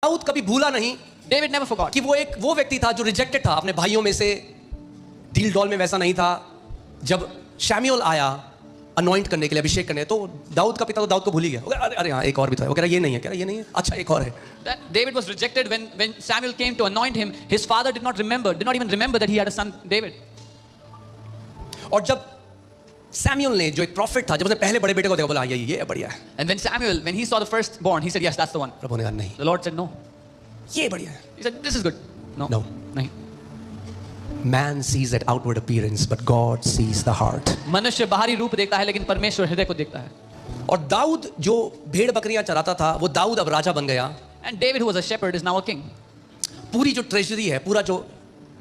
दाऊद कभी भूला नहीं David never forgot. कि वो व्यक्ति था जो रिजेक्टेड था अपने भाइयों में से, डील डॉल में वैसा नहीं था। जब शैम्यूएल आया अनॉइंट करने के लिए, अभिषेक करने, तो दाऊद का पिता तो दाऊद को भूल ही गया। अरे अरे हाँ एक और भी था, वो कह रहा ये नहीं है, कह रहा ये नहीं है, अच्छा एक और है। David was rejected when Samuel came to anoint him. His father did not even remember that he had a son, David. और जब सैमुएल ने, जो एक प्रॉफिट था, जब उसने पहले बड़े बेटे को देखा, बोला ये बढ़िया है। And when Samuel, when he saw the firstborn, he said, yes, that's the one. प्रभु ने कहा नहीं, The Lord said, no. ये बढ़िया है। He said, this is good. No. No. नहीं. Man sees that outward appearance, but God sees the heart. मनुष्य बाहरी रूप देखता है, लेकिन परमेश्वर हृदय को देखता है। और दाऊद जो भेड़ बकरियां चराता था, वो दाऊद अब राजा बन गया। And David, who was a shepherd, is now a king. पूरी जो ट्रेजरी है, पूरा जो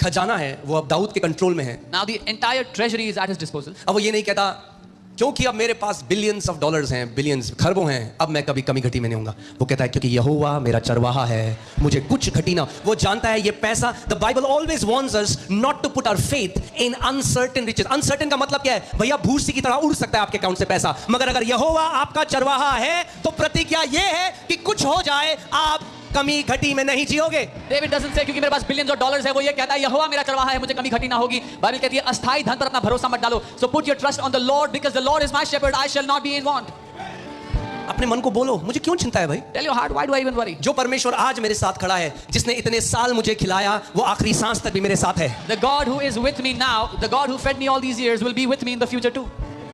खजाना है, वो अब दाऊद के कंट्रोल में है। Now the entire treasury is at his disposal. अब वो ये नहीं कहता क्योंकि अब मेरे पास बिलियंस ऑफ डॉलर्स हैं, बिलियंस, खरबों हैं, अब मैं कभी कमी घटी में नहीं होऊंगा। वो कहता है क्योंकि यहोवा मेरा चरवाहा है, मुझे कुछ घटी ना। वो जानता है ये पैसा, the Bible always warns us not to put our faith in uncertain riches. Uncertain का मतलब क्या है? भैया भूसी की तरह उड़ सकता है आपके अकाउंट से पैसा, मगर अगर यहोवा आपका चरवाहा है तो प्रतिज्ञा ये है कि कुछ हो जाए आप कमी घटी में नहीं जियोगे। David doesn't say क्योंकि मेरे पास बिलियंस ऑफ डॉलर्स है, वो ये कहता है यहोवा मेरा चरवाहा है, मुझे कमी घटी ना होगी। बाइबल कहती है अस्थाई धन पर अपना भरोसा मत डालो। So put your trust on the Lord because the Lord is my shepherd, I shall not be in want. अपने मन को बोलो, मुझे क्यों चिंता है भाई? Tell your heart, why do I even worry? जो परमेश्वर आज मेरे साथ खड़ा है, जिसने इतने साल मुझे खिलाया, वो आखिरी सांस तक भी मेरे साथ है। The God who is with me now, the God who fed me all these years will be with me in the future too.